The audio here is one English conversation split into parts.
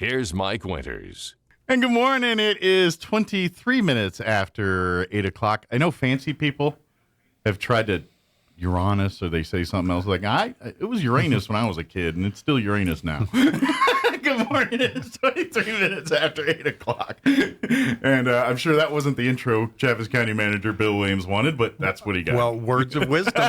Here's Mike Winters. And good morning. It is 23 minutes after 8 o'clock. I know fancy people have tried to Uranus, or they say something else. Like, it was Uranus when I was a kid, and it's still Uranus now. Good morning. It's 23 minutes after 8 o'clock. And I'm sure that wasn't the intro Chaves County Manager Bill Williams wanted, but that's what he got. Well, words of wisdom.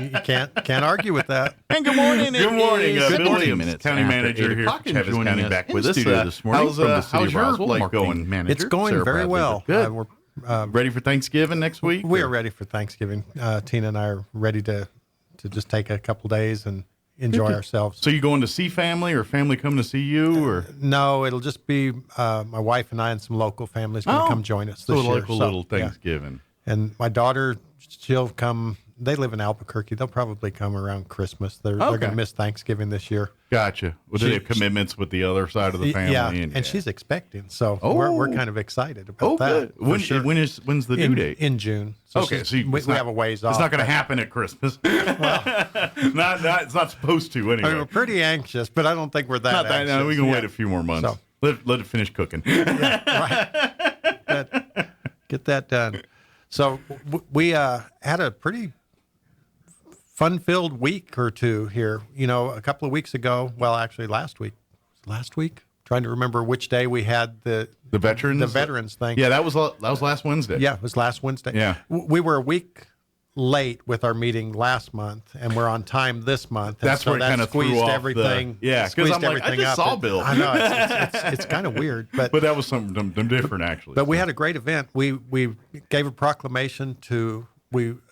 You can't argue with that. And good morning. Good morning, Bill morning, Williams, County Manager here at Chaves County, back with us this morning how's, from the city how's of your Roswell, life marketing going, Manager? It's going Sarah very Bradley. well. Good. We're Ready for Thanksgiving next week? we are ready for Thanksgiving. Tina and I are ready to just take a couple days and enjoy ourselves. So you going to see family, or family come to see you, or No, it'll just be my wife and I and some local families going to come join us this year. like a little Thanksgiving. Yeah. And my daughter, she'll come. They live in Albuquerque. They'll probably come around Christmas. They're going to miss Thanksgiving this year. Gotcha. Well, do they have commitments with the other side of the family? Yeah, and she's expecting, so we're kind of excited about that. Good. When's the due date? In June. So Okay, so we have a ways off. It's not going to happen at Christmas. It's not supposed to anyway. We're pretty anxious, but I don't think we're that anxious. No, we can wait a few more months. So. Let it finish cooking. Right. Get that done. So we had a pretty fun-filled week or two here. You know, a couple of weeks ago, well, actually last week, trying to remember which day we had the veterans thing. Yeah, that was last Wednesday. Yeah, it was last Wednesday. Yeah. We were a week late with our meeting last month, and we're on time this month. And That's where it kind of squeezed threw off everything. because I'm like, I just saw Bill. I know it's kind of weird, but that was something different actually. But we had a great event. We gave a proclamation to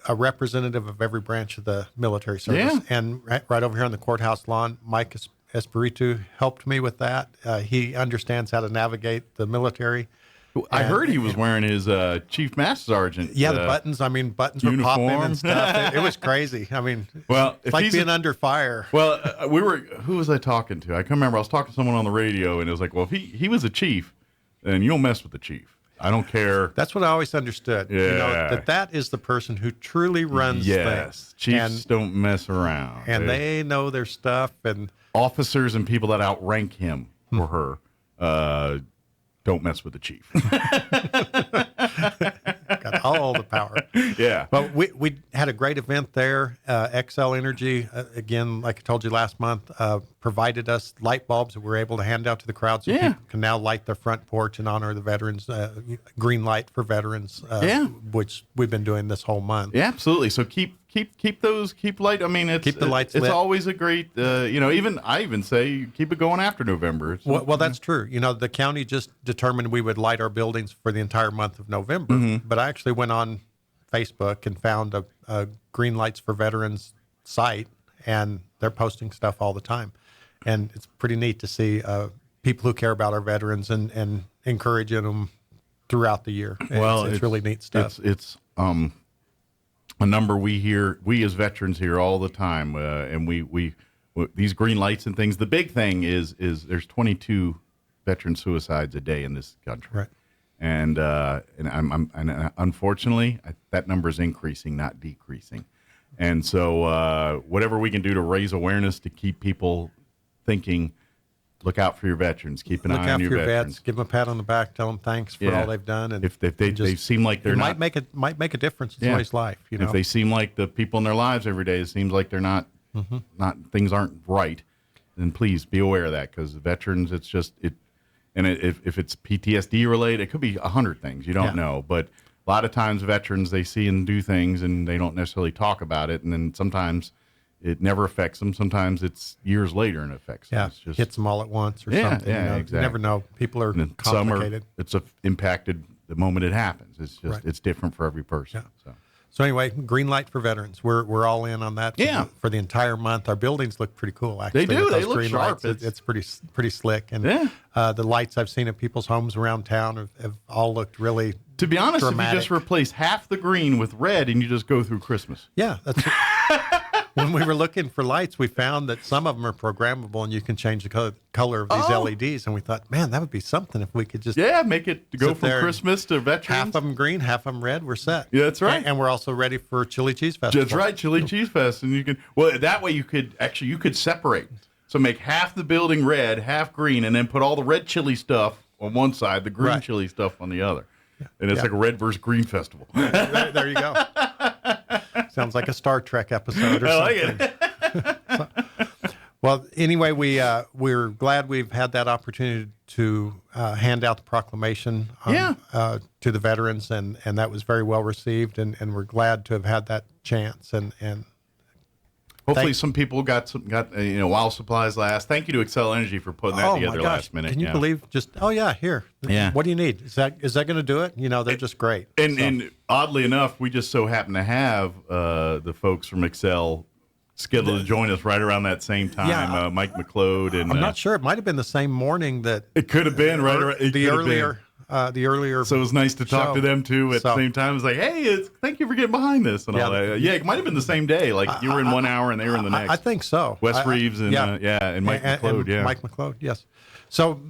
a representative of every branch of the military service, and right over here on the courthouse lawn, Mike Espiritu helped me with that. He understands how to navigate the military. I heard he was wearing his Chief Master Sergeant. Yeah, the buttons. Buttons were popping and stuff. It was crazy. It's like being under fire. Well, who was I talking to? I can't remember. I was talking to someone on the radio, and it was like, well, if he was a chief, then you don't mess with the chief. I don't care. That's what I always understood. Yeah. You know, that is the person who truly runs things. Chiefs don't mess around. And they know their stuff. And officers and people that outrank him or her don't mess with the chief. Got all the power. Yeah. But we had a great event there. XL Energy, again, like I told you last month, provided us light bulbs that we're able to hand out to the crowd so people can now light their front porch in honor of the veterans, green light for veterans, which we've been doing this whole month. Yeah, absolutely. So keep light. Keep the lights lit. It's always a great, I even say keep it going after November. Well, that's true. You know, the county just determined we would light our buildings for the entire month of November, but I actually went on Facebook and found a Green Lights for Veterans site, and they're posting stuff all the time. And it's pretty neat to see people who care about our veterans and encouraging them throughout the year. Well, it's really neat stuff. It's a number we as veterans hear all the time, and we these green lights and things. The big thing is there's 22 veteran suicides a day in this country, right? And unfortunately that number is increasing, not decreasing. And so whatever we can do to raise awareness to keep people thinking, look out for your veterans, keep an eye on your veterans. Vets, give them a pat on the back, tell them thanks for all they've done, and if they seem like they're not, might make a difference in somebody's life. You know, if they seem like the people in their lives every day, it seems like they're not things aren't right, then please be aware of that, because veterans, it's just it. And if it's PTSD related, it could be 100 things. You don't know. But a lot of times veterans, they see and do things and they don't necessarily talk about it. And then sometimes it never affects them. Sometimes it's years later and it affects them. It's just, hits them all at once or something. Yeah, exactly. You never know. People are complicated. It's impacted the moment it happens. It's just it's different for every person. Yeah. So anyway, green light for veterans. We're all in on that for the entire month. Our buildings look pretty cool, actually. They do. They look sharp. It's pretty slick. And the lights I've seen at people's homes around town have all looked really To be honest, dramatic. if you just replace half the green with red and you just go through Christmas. Yeah, that's when we were looking for lights, we found that some of them are programmable and you can change the color of these LEDs. And we thought, man, that would be something if we could just make it go from Christmas to veterans. Half of them green, half of them red. We're set. Yeah, that's right. And we're also ready for Chili Cheese Festival. That's right, Chili Cheese Fest, and you can that way you could separate. So make half the building red, half green, and then put all the red chili stuff on one side, the green chili stuff on the other. And it's like a red versus green festival. There you go. Sounds like a Star Trek episode or something. Like it. Well, anyway, we're glad we've had that opportunity to hand out the proclamation to the veterans, and that was very well received, and we're glad to have had that chance. And hopefully some people got while supplies last. Thank you to Excel Energy for putting that together last minute. Can you believe here? Yeah. What do you need? Is that going to do it? They're just great. And oddly enough, we just so happen to have the folks from Excel scheduled to join us right around that same time. Yeah. Mike McLeod and I'm not sure. It might have been the same morning that it could have been the earlier. So it was nice to talk to them too at the same time. It was like, hey, thank you for getting behind this and all that. Yeah, it might have been the same day. Like you were in 1 hour and they were in the next. I think so. Wes Reeves and and Mike McLeod. Mike McLeod. Yes. So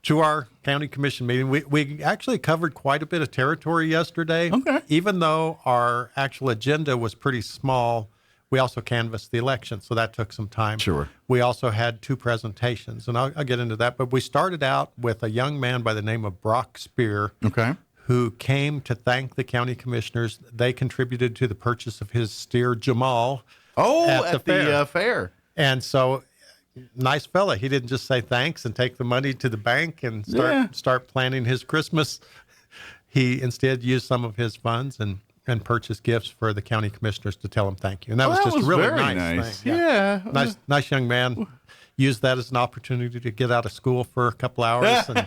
to our county commission meeting, we actually covered quite a bit of territory yesterday. Okay. Even though our actual agenda was pretty small, we also canvassed the election, so that took some time. Sure. We also had 2 presentations, and I'll get into that. But we started out with a young man by the name of Brock Spear, who came to thank the county commissioners. They contributed to the purchase of his steer, Jamal, at the fair. And so, nice fella. He didn't just say thanks and take the money to the bank and start planning his Christmas. He instead used some of his funds and purchase gifts for the county commissioners to tell them thank you. And that was just really very nice thing. Yeah. Nice young man. Used that as an opportunity to get out of school for a couple hours. And,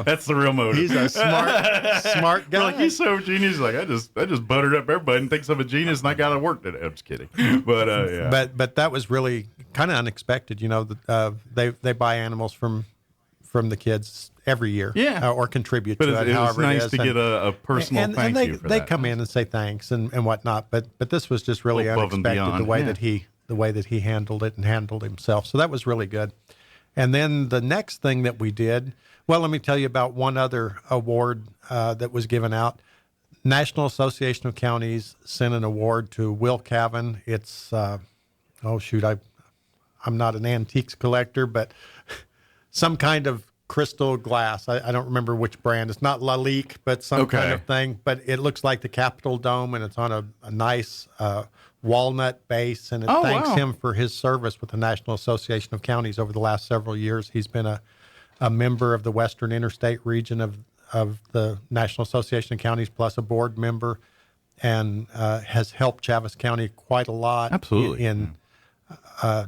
that's the real motive. He's a smart guy. Like, he's so genius. He's like, I just buttered up everybody and thinks I'm a genius and I got to work today. I'm just kidding. But, but that was really kind of unexpected. They buy animals from the kids every year, or contribute to it. However, it's nice to get a personal thank you for they that. come in and say thanks and whatnot. But this was just really unexpected the way that he handled it and handled himself. So that was really good. And then the next thing that we did, well, let me tell you about one other award that was given out. National Association of Counties sent an award to Will Cavan. It's I'm not an antiques collector, but some kind of crystal glass. I don't remember which brand. It's not Lalique, but some kind of thing. But it looks like the Capitol Dome, and it's on a nice walnut base. And it thanks him for his service with the National Association of Counties over the last several years. He's been a member of the Western Interstate region of the National Association of Counties, plus a board member, and has helped Chaves County quite a lot. Absolutely. in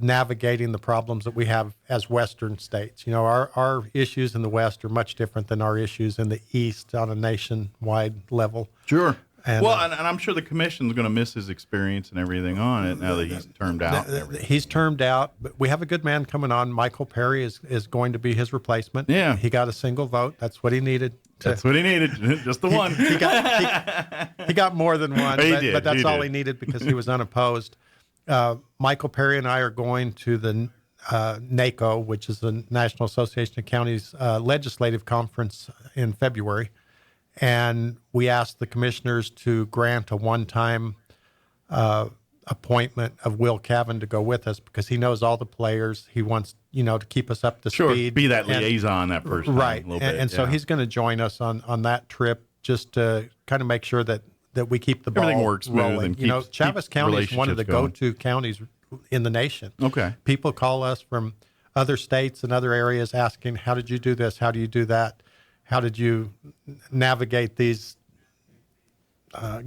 navigating the problems that we have as Western states. Our issues in the West are much different than our issues in the East on a nationwide level. Sure. And, and I'm sure the commission's going to miss his experience and everything on it now that he's termed out. He's termed out, but we have a good man coming on. Michael Perry is going to be his replacement. Yeah. He got a single vote. That's what he needed. That's what he needed, just the one. He got more than one, but that's all he needed because he was unopposed. Michael Perry and I are going to the NACO, which is the National Association of Counties Legislative Conference in February. And we asked the commissioners to grant a one-time appointment of Will Cavan to go with us because he knows all the players. He wants, to keep us up to speed. Be that liaison, that person. Right. And so he's going to join us on that trip just to kind of make sure that we keep the ball everything works smooth rolling. and Chaves County is one of the go-to counties in the nation. Okay. People call us from other states and other areas asking, how did you do this? How do you do that? How did you navigate these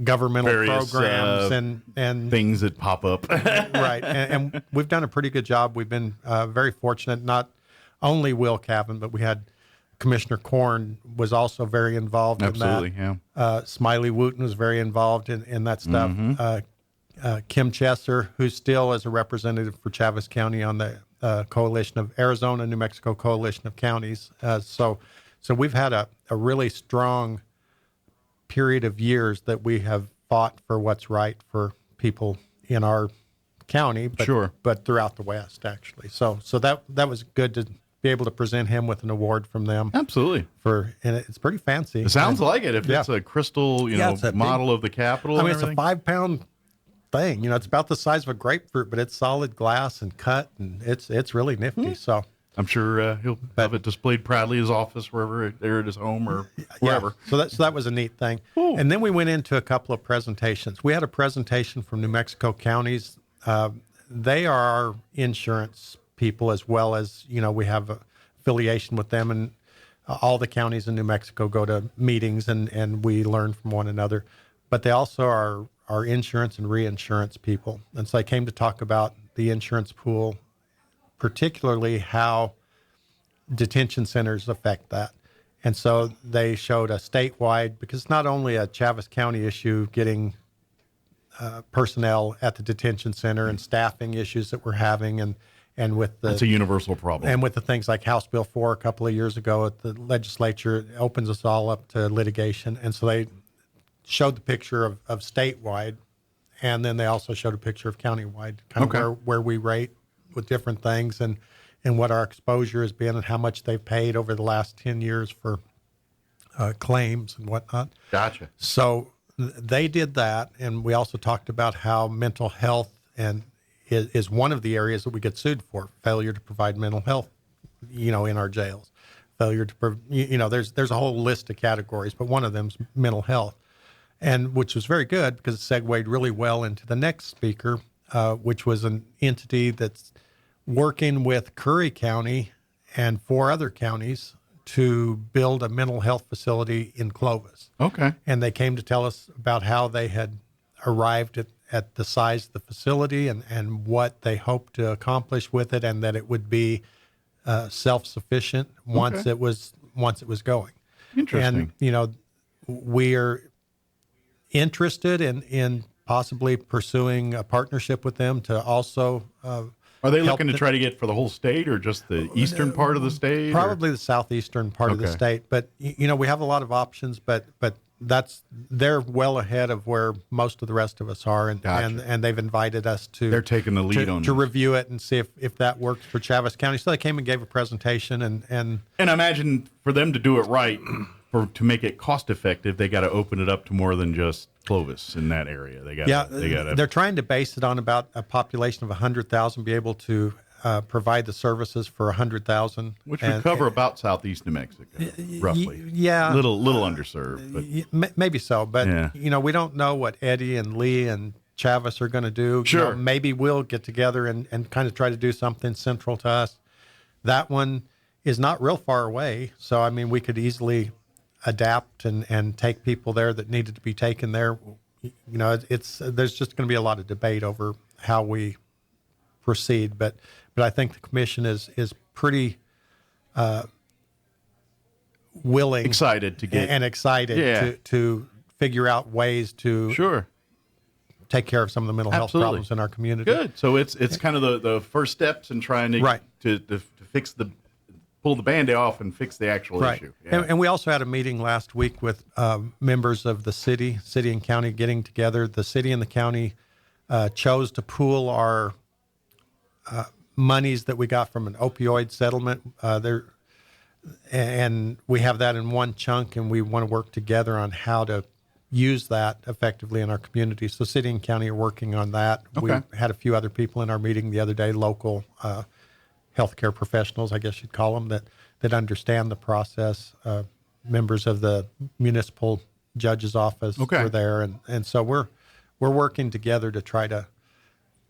governmental various, programs and things that pop up? Right. And we've done a pretty good job. We've been very fortunate, not only Will Cavan, but we had Commissioner Korn was also very involved in that. Absolutely, yeah. Smiley Wooten was very involved in that stuff. Mm-hmm. Kim Chesser, who still is a representative for Chaves County on the coalition of Arizona, New Mexico Coalition of Counties. So we've had a really strong period of years that we have fought for what's right for people in our county, but throughout the West, actually. So that was good to be able to present him with an award from them. Absolutely. And it's pretty fancy. It sounds like it. If it's a crystal, model of the Capitol. I mean, it's a 5-pound thing. You know, it's about the size of a grapefruit, but it's solid glass and cut, and it's really nifty. So I'm sure he'll have it displayed proudly in his office, wherever, there at his home or wherever. Yeah. So that was a neat thing. Cool. And then we went into a couple of presentations. We had a presentation from New Mexico counties. They are our insurance people, as well as, you know, we have a affiliation with them, and all the counties in New Mexico go to meetings and we learn from one another. But they also are our insurance and reinsurance people. And so they came to talk about the insurance pool, particularly how detention centers affect that. And so they showed a statewide, because it's not only a Chaves County issue getting personnel at the detention center and staffing issues that we're having, and with the, it's a universal problem. and with the things like House Bill 4 a couple of years ago at the legislature, it opens us all up to litigation. And so they showed the picture of statewide, and then they also showed a picture of countywide, kind of where we rate with different things, and what our exposure has been, and how much they've paid over the last 10 years for claims and whatnot. Gotcha. So they did that, and we also talked about how mental health is one of the areas that we get sued for, failure to provide mental health, you know, in our jails. Failure to, you know, there's a whole list of categories, but one of them is mental health, and which was very good because it segued really well into the next speaker, which was an entity that's working with Curry County and 4 other counties to build a mental health facility in Clovis. Okay. And they came to tell us about how they had arrived at the size of the facility and what they hoped to accomplish with it, and that it would be self-sufficient once it was going. Interesting. And, you know, we're interested in possibly pursuing a partnership with them to also are they looking to try to get for the whole state, or just the eastern part of the state? Probably the southeastern part of the state. But, you know, we have a lot of options, but they're well ahead of where most of the rest of us are. And, Gotcha. and they've invited us to. They're taking the lead on to this. review it and see if that works for Chaves County. So they came and gave a presentation, and I imagine for them to do it right, to make it cost effective, they got to open it up to more than just Clovis in that area. They got. They're trying to base it on about a population of 100,000, be able to provide the services for 100,000, which would cover about southeast New Mexico, roughly. Yeah, little underserved, but maybe so. But you know, we don't know what Eddie and Lee and Chaves are going to do. Sure, you know, maybe we'll get together and kind of try to do something central to us. That one is not real far away, so I mean, we could easily adapt and take people there that needed to be taken there. You know, there's just going to be a lot of debate over how we proceed, but I think the commission is pretty willing, excited to figure out ways to take care of some of the mental health problems in our community. Good. So it's kind of the first steps in trying to fix pull the Band-Aid off and fix the actual issue. Yeah. And we also had a meeting last week with members of the city and county getting together. The city and the county chose to pool our monies that we got from an opioid settlement. And we have that in one chunk, and we want to work together on how to use that effectively in our community. So city and county are working on that. Okay. We had a few other people in our meeting the other day, local healthcare professionals, I guess you'd call them, that understand the process. Members of the municipal judge's office were there, and so we're working together to try to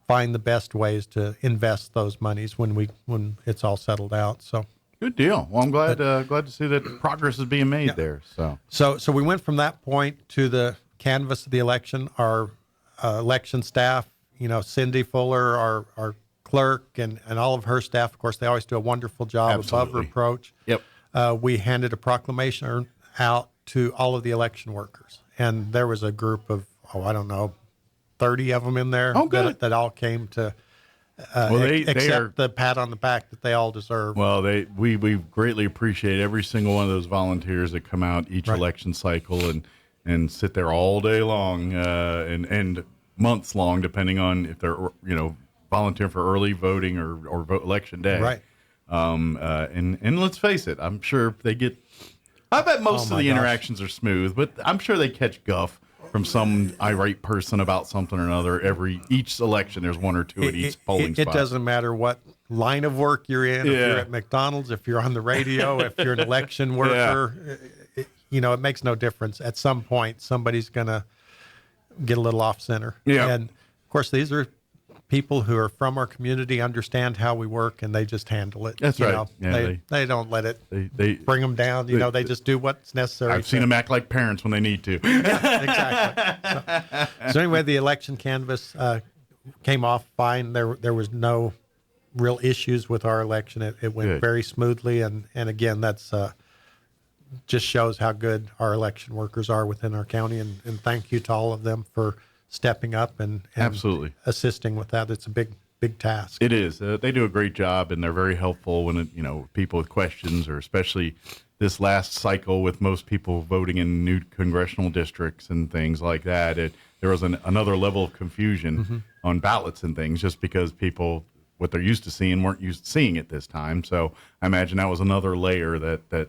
find the best ways to invest those monies when it's all settled out. So good deal. Well, I'm glad to see that progress is being made there. So we went from that point to the canvas of the election. Our election staff, you know, Cindy Fuller, our clerk, and all of her staff, of course, they always do a wonderful job. Absolutely. Above reproach. Yep. We handed a proclamation out to all of the election workers, and there was a group of, I don't know, 30 of them in there that all came to accept the pat on the back that they all deserve. Well, we greatly appreciate every single one of those volunteers that come out each election cycle and sit there all day long and months long, depending on if they're volunteering for early voting or election day. Right. And let's face it, I'm sure they get. I bet most of the interactions are smooth, but I'm sure they catch guff from some irate person about something or another. Each election, there's one or two at each polling spot. It doesn't matter what line of work you're in. If you're at McDonald's, if you're on the radio, if you're an election worker, it makes no difference. At some point, somebody's going to get a little off center. Yeah. And of course, these are people who are from our community, understand how we work, and they just handle it. That's right. Yeah, they don't let it they bring them down. They just do what's necessary. I've seen them act like parents when they need to. Yeah, exactly. So anyway, the election canvass came off fine. There was no real issues with our election. It went very smoothly, and again, that's just shows how good our election workers are within our county. And thank you to all of them for stepping up and absolutely assisting with that. It's a big task. It is. They do a great job, and they're very helpful when people with questions, or especially this last cycle with most people voting in new congressional districts and things like that. There was another level of confusion on ballots and things, just because people, what they're used to seeing, weren't used to seeing it this time. So I imagine that was another layer that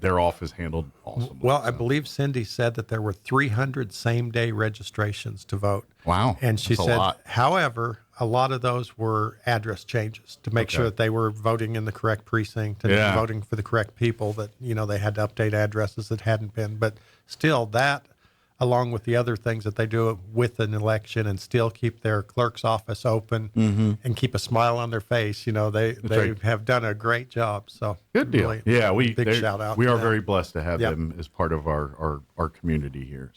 their office handled awesomely. Well, I believe Cindy said that there were 300 same-day registrations to vote. Wow. And she That's a said, lot. however, a lot of those were address changes to make sure that they were voting in the correct precinct and voting for the correct people, that, they had to update addresses that hadn't been. But still, that, along with the other things that they do with an election, and still keep their clerk's office open and keep a smile on their face, they have done a great job. So good deal. Really, yeah, big shout out. We are very blessed to have them as part of our community here.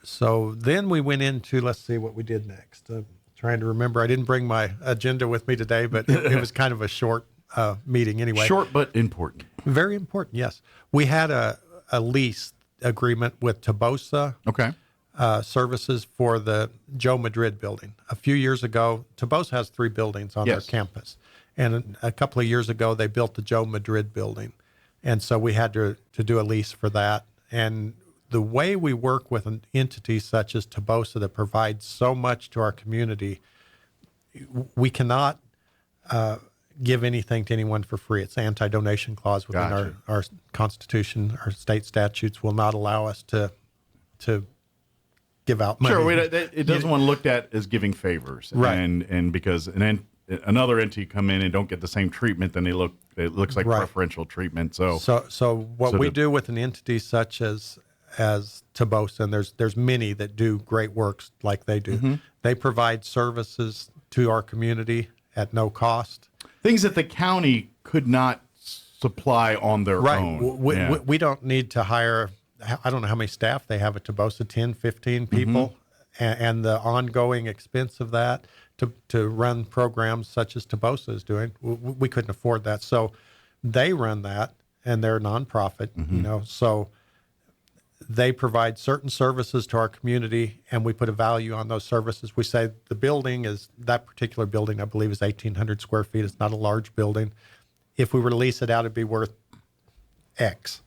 So then we went into, let's see what we did next. Trying to remember. I didn't bring my agenda with me today, but it was kind of a short meeting anyway. Short but important. Very important, yes. We had a lease agreement with Tabosa Services for the Joe Madrid building. A few years ago, Tabosa has 3 buildings on their campus. And a couple of years ago, they built the Joe Madrid building. And so we had to do a lease for that. And the way we work with an entity such as Tabosa that provides so much to our community, we cannot give anything to anyone for free. It's an anti-donation clause within our Constitution. Our state statutes will not allow us to give out money. Sure, it doesn't want to look at as giving favors, right? And because another entity come in and don't get the same treatment, then it looks like preferential treatment. So what we do with an entity such as Tabosa, and there's many that do great works like they do. They provide services to our community at no cost. Things that the county could not supply on their own. We don't need to hire, I don't know how many staff they have at Tabosa, 10, 15 people, and the ongoing expense of that to run programs such as Tabosa is doing, we couldn't afford that. So they run that, and they're a nonprofit, so they provide certain services to our community, and we put a value on those services. We say the building that particular building, I believe, is 1,800 square feet. It's not a large building. If we were to lease it out, it'd be worth X.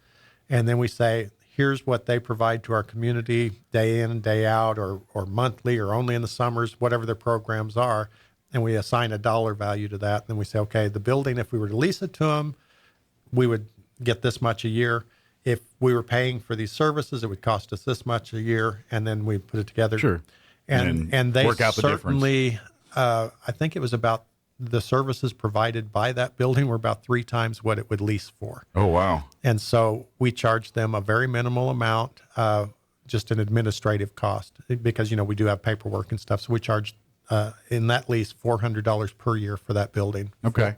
And then we say, here's what they provide to our community day in and day out, or monthly, or only in the summers, whatever their programs are. And we assign a dollar value to that. And then we say, okay, the building, if we were to lease it to them, we would get this much a year. If we were paying for these services, it would cost us this much a year, and then we put it together. Sure. And they work out the certainly, I think it was about the services provided by that building were about 3 times what it would lease for. Oh, wow. And so we charged them a very minimal amount, just an administrative cost, because, we do have paperwork and stuff. So we charged, in that lease, $400 per year for that building. Okay.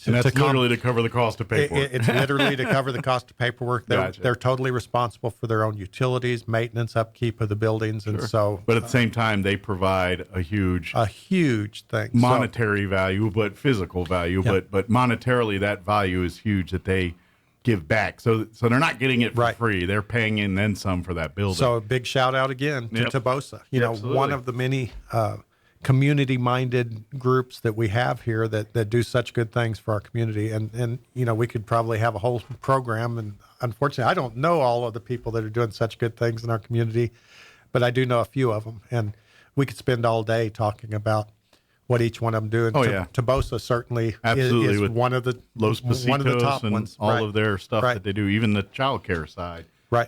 And that's literally to cover the cost of paperwork. It's literally to cover the cost of paperwork. They're totally responsible for their own utilities, maintenance, upkeep of the buildings, and so. But at the same time, they provide a huge thing, monetary value, but physical value. Yeah. But monetarily, that value is huge that they give back. So they're not getting it for free. They're paying in then some for that building. So a big shout out again to Tabosa. Absolutely. One of the many community-minded groups that we have here that do such good things for our community. And we could probably have a whole program. And unfortunately, I don't know all of the people that are doing such good things in our community, but I do know a few of them. And we could spend all day talking about what each one of them do. And Tabosa certainly is one of the Los Pasitos, one of the top and ones. all of their stuff that they do, even the child care side. Right.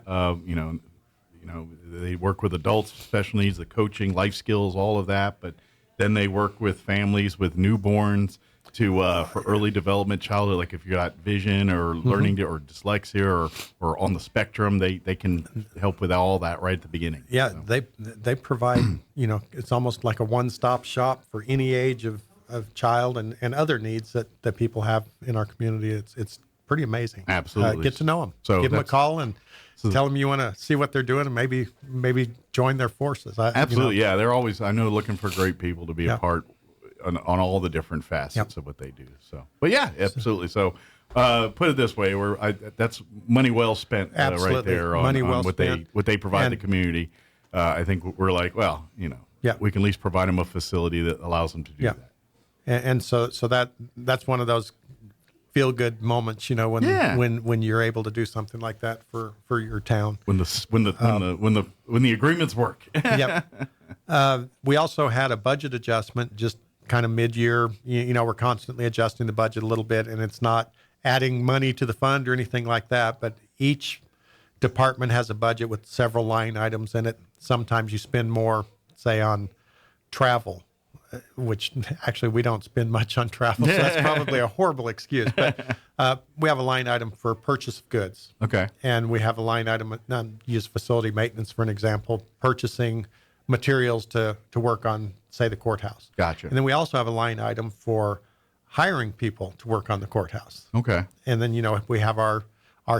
they work with adults, special needs, the coaching, life skills, all of that. But then they work with families with newborns for early development childhood, like if you got vision or learning or dyslexia or on the spectrum, they can help with all that right at the beginning. Yeah, So. they provide, it's almost like a one-stop shop for any age of child and other needs that people have in our community. It's pretty amazing. Absolutely. Get to know them. So give them a call and tell them you want to see what they're doing and maybe join their forces. Absolutely, yeah. They're always, I know, looking for great people to be a part on all the different facets of what they do. So, but yeah, absolutely. So, put it this way: that's money well spent right there on what they provide the community. I think we're like, well, we can at least provide them a facility that allows them to do that. And so that's one of those feel good moments, when you're able to do something like that for your town. When the agreements work. Yep. We also had a budget adjustment just kind of mid-year. We're constantly adjusting the budget a little bit, and it's not adding money to the fund or anything like that, but each department has a budget with several line items in it. Sometimes you spend more, say, on travel, which actually we don't spend much on travel, so that's probably a horrible excuse. But we have a line item for purchase of goods. Okay. And we have a line item, use facility maintenance for an example, purchasing materials to work on, say, the courthouse. Gotcha. And then we also have a line item for hiring people to work on the courthouse. Okay. And then, we have our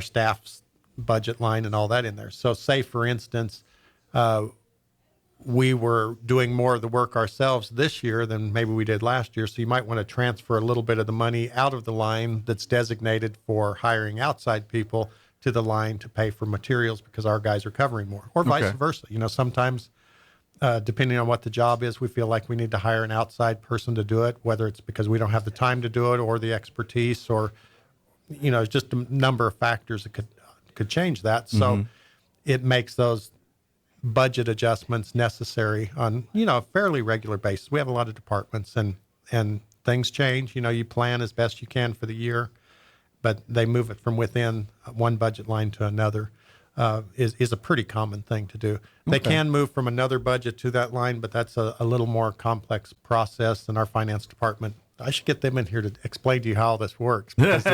staff's budget line and all that in there. So say, for instance, we were doing more of the work ourselves this year than maybe we did last year. So you might want to transfer a little bit of the money out of the line that's designated for hiring outside people to the line to pay for materials because our guys are covering more, or vice versa. Sometimes depending on what the job is, we feel like we need to hire an outside person to do it, whether it's because we don't have the time to do it or the expertise or, just a number of factors that could change that. So it makes those budget adjustments necessary on, a fairly regular basis. We have a lot of departments and things change. You plan as best you can for the year, but they move it from within one budget line to another. Is a pretty common thing to do. They can move from another budget to that line, but that's a little more complex process than our finance department. I should get them in here to explain to you how all this works because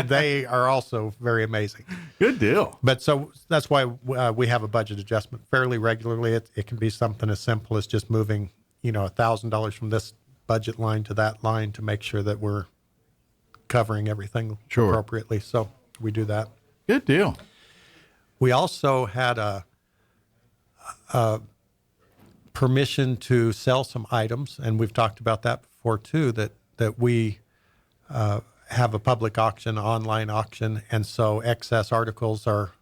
they are also very amazing. Good deal. But so that's why we have a budget adjustment fairly regularly. It can be something as simple as just moving, $1,000 from this budget line to that line to make sure that we're covering everything appropriately. So we do that. Good deal. We also had a permission to sell some items, and we've talked about that before too, that we have a public auction, online auction, and so excess articles are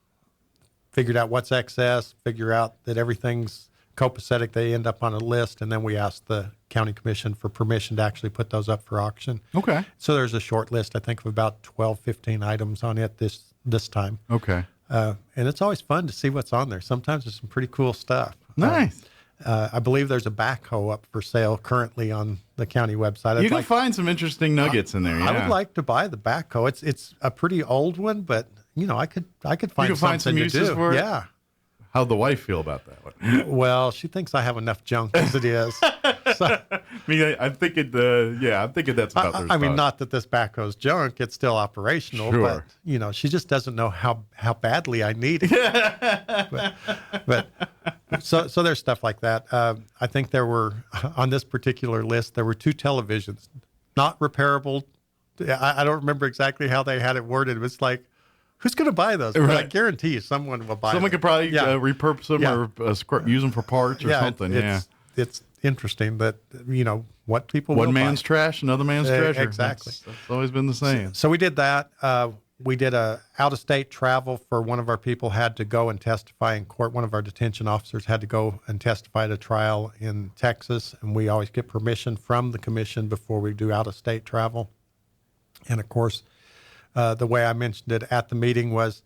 figured out what's excess, figure out that everything's copacetic, they end up on a list, and then we ask the county commission for permission to actually put those up for auction. Okay. So there's a short list, I think, of about 12, 15 items on it this time. Okay. And it's always fun to see what's on there. Sometimes there's some pretty cool stuff. Nice. I believe there's a backhoe up for sale currently on the county website. You can find some interesting nuggets in there. Yeah. I would like to buy the backhoe. It's a pretty old one, but I could find something some to uses do. for it? Yeah. How'd the wife feel about that one? Well, she thinks I have enough junk as it is. So, I'm thinking that's about the I mean, not that this backhoe's junk; it's still operational. Sure. But she just doesn't know how badly I need it. but so there's stuff like that. I think there were on this particular list there were 2 televisions, not repairable. I don't remember exactly how they had it worded. It was like, who's going to buy those? But I guarantee you someone will buy them. Someone could probably repurpose them or use them for parts or something. It's interesting that, what people One will man's buy. trash, another man's treasure. Exactly. That's always been the same. So we did that. We did a out-of-state travel for one of our people had to go and testify in court. One of our detention officers had to go and testify at a trial in Texas, and we always get permission from the commission before we do out-of-state travel. And, of course, the way I mentioned it at the meeting was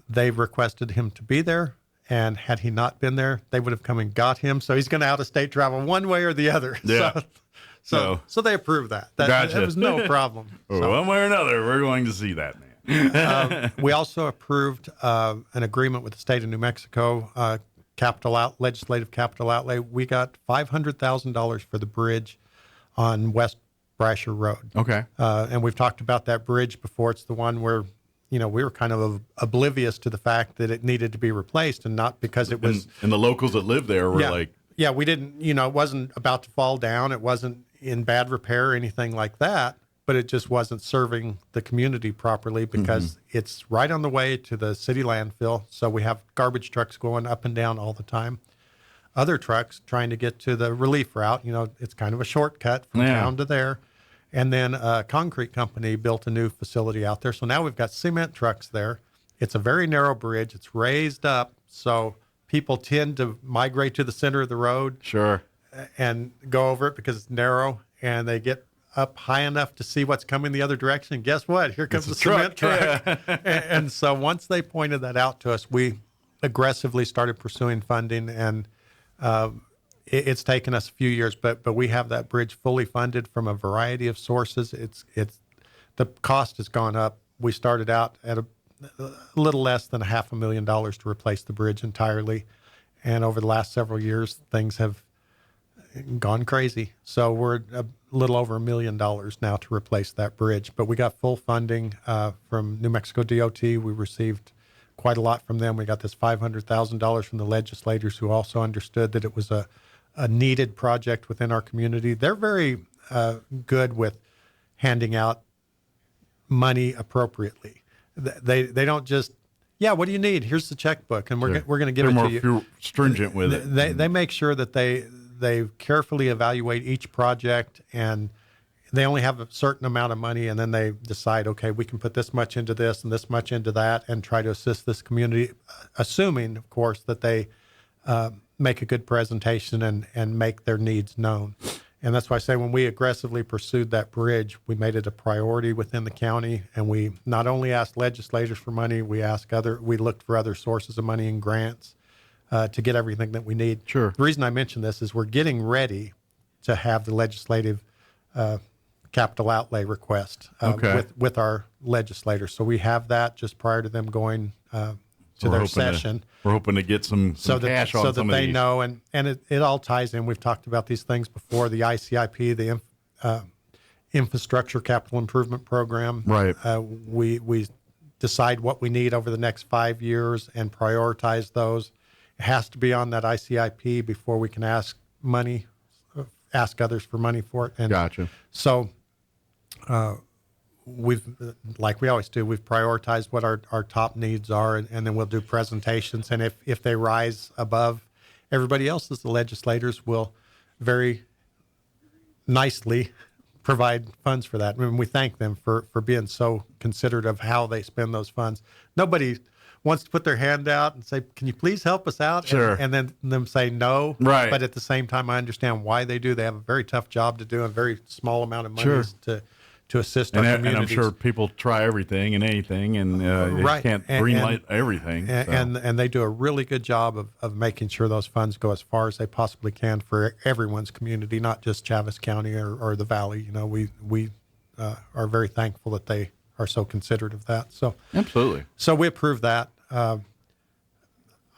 they've requested him to be there, and had he not been there, they would have come and got him. So he's going to out-of-state travel one way or the other. Yeah. So they approved that. Gotcha. That was no problem. One way or another, we're going to see that man. We also approved an agreement with the state of New Mexico, legislative capital outlay. We got $500,000 for the bridge on West Brasher Road. Okay. And we've talked about that bridge before. It's the one where, we were kind of oblivious to the fact that it needed to be replaced, and not because it was. And the locals that live there were like. Yeah, we didn't, it wasn't about to fall down. It wasn't in bad repair or anything like that, but it just wasn't serving the community properly because it's right on the way to the city landfill. So we have garbage trucks going up and down all the time. Other trucks trying to get to the relief route. It's kind of a shortcut from town to there. And then a concrete company built a new facility out there. So now we've got cement trucks there. It's a very narrow bridge. It's raised up. So people tend to migrate to the center of the road. Sure. And go over it because it's narrow. And they get up high enough to see what's coming the other direction. And guess what? Here comes the cement truck. Yeah. And so once they pointed that out to us, we aggressively started pursuing funding. And it's taken us a few years, but we have that bridge fully funded from a variety of sources. It's the cost has gone up. We started out at a little less than $500,000 to replace the bridge entirely, and over the last several years, things have gone crazy. So we're a little over $1 million now to replace that bridge. But we got full funding from New Mexico DOT. We received quite a lot from them. We got this $500,000 from the legislators who also understood that it was a needed project within our community. They're very good with handing out money appropriately. They don't just, what do you need? Here's the checkbook, and we're going to give it to you. They're more stringent with it. They make sure that they carefully evaluate each project, and they only have a certain amount of money, and then they decide, okay, we can put this much into this and this much into that and try to assist this community, assuming, of course, that they make a good presentation and make their needs known. And that's why I say when we aggressively pursued that bridge, we made it a priority within the county. And we not only asked legislators for money, we looked for other sources of money and grants to get everything that we need. Sure. The reason I mention this is we're getting ready to have the legislative capital outlay request with our legislators. So we have that just prior to them going to their session. We're hoping to get some cash on some of these. So that they know, and it all ties in. We've talked about these things before, the ICIP, the Infrastructure Capital Improvement Program. Right. We decide what we need over the next 5 years and prioritize those. It has to be on that ICIP before we can ask others for money for it. And gotcha. So we've, like we always do, we've prioritized what our top needs are, and then we'll do presentations. And if they rise above everybody else's, the legislators will very nicely provide funds for that. I mean, we thank them for being so considerate of how they spend those funds. Nobody wants to put their hand out and say, can you please help us out? Sure. And then them say no. Right. But at the same time, I understand why they do. They have a very tough job to do and a very small amount of money to assist our communities. And I'm sure people try everything and anything, and they can't greenlight everything. And they do a really good job of making sure those funds go as far as they possibly can for everyone's community, not just Chaves County or the Valley. You know, we are very thankful that they are so considerate of that. So absolutely. So we approve that.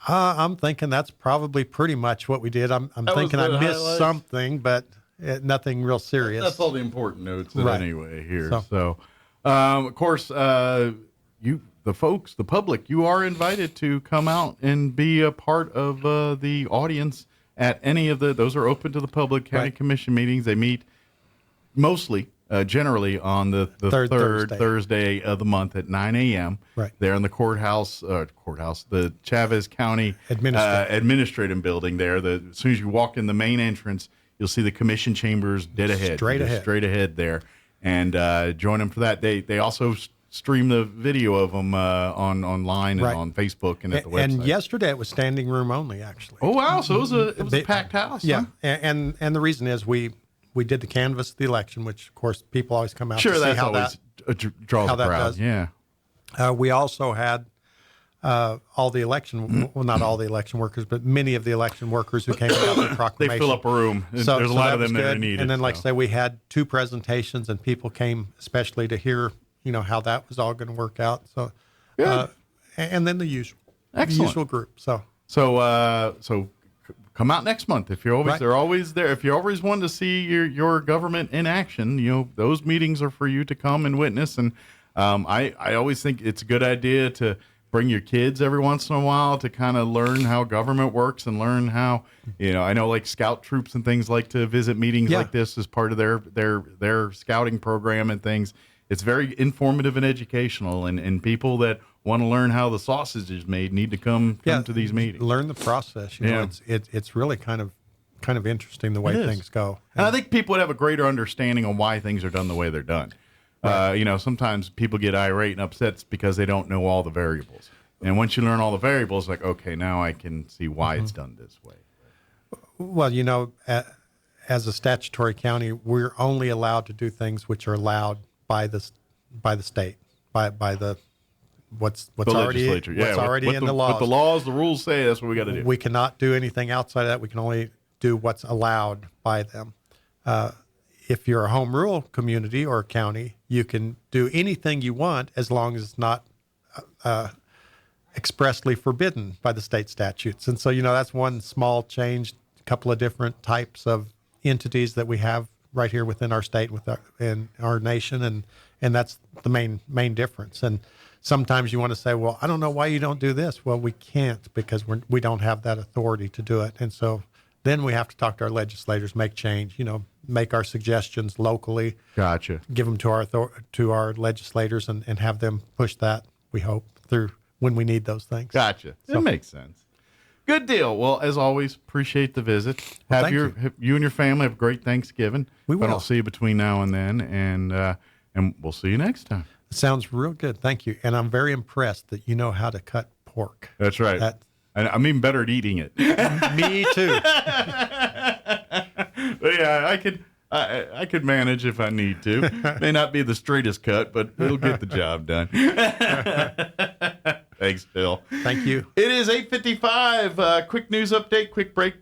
I'm thinking that's probably pretty much what we did. I'm thinking I missed something, but nothing real serious. That's all the important notes anyway here. So of course, the public, you are invited to come out and be a part of the audience at any of those are open to the public. County Commission meetings. They meet mostly, generally on the third Thursday of the month at 9 a.m. Right. There in the the Chaves County Administrative Building there. As soon as you walk in the main entrance, you'll see the commission chambers dead ahead. Straight ahead there. And join them for that. They also stream the video of them online and on Facebook and at the website. And yesterday it was standing room only, actually. Oh, wow. So it was a packed house. Yeah. Huh? And the reason is we did the canvass of the election, which, of course, people always come out to see how that draws a crowd. Yeah. We also had all the election, well, not all the election workers, but many of the election workers who came out with the proclamation. They fill up a room. So there's a lot of them that are needed. And then, like I say, we had 2 presentations, and people came especially to hear, how that was all going to work out. So, Good. and then the usual group. So come out next month if you're always Right. they're always there. If you always want to see your government in action, those meetings are for you to come and witness. And I always think it's a good idea to bring your kids every once in a while to kind of learn how government works and learn how, I know like scout troops and things like to visit meetings Yeah. like this as part of their scouting program and things. It's very informative and educational, and people that want to learn how the sausage is made need to come to these meetings. Learn the process. Yeah. It's really kind of interesting the way It is. things go. And I think people would have a greater understanding on why things are done the way they're done. Sometimes people get irate and upset because they don't know all the variables. And once you learn all the variables, like, okay, now I can see why it's done this way. Well, as a statutory county, we're only allowed to do things which are allowed by the state, by the what's The already legislature, what's already in the laws. What the laws, the rules say, that's what we got to do. We cannot do anything outside of that. We can only do what's allowed by them. If you're a home rule community or county, you can do anything you want as long as it's not expressly forbidden by the state statutes. And so, that's one small change, a couple of different types of entities that we have right here within our state, in our nation, and that's the main difference. And sometimes you want to say, well, I don't know why you don't do this. Well, we can't because we don't have that authority to do it. And so then we have to talk to our legislators, make change, make our suggestions locally. Gotcha. Give them to our legislators and have them push that, we hope, through when we need those things. Gotcha. That makes sense. Good deal. Well, as always, appreciate the visit. Well, Have you and your family have a great Thanksgiving. We will. I'll see you between now and then, and we'll see you next time. Sounds real good. Thank you. And I'm very impressed that you know how to cut pork. That's right. And I'm even better at eating it. Me too. But yeah, I could manage if I need to. May not be the straightest cut, but it'll get the job done. Thanks, Phil. Thank you. It is 8:55. Quick news update, quick break.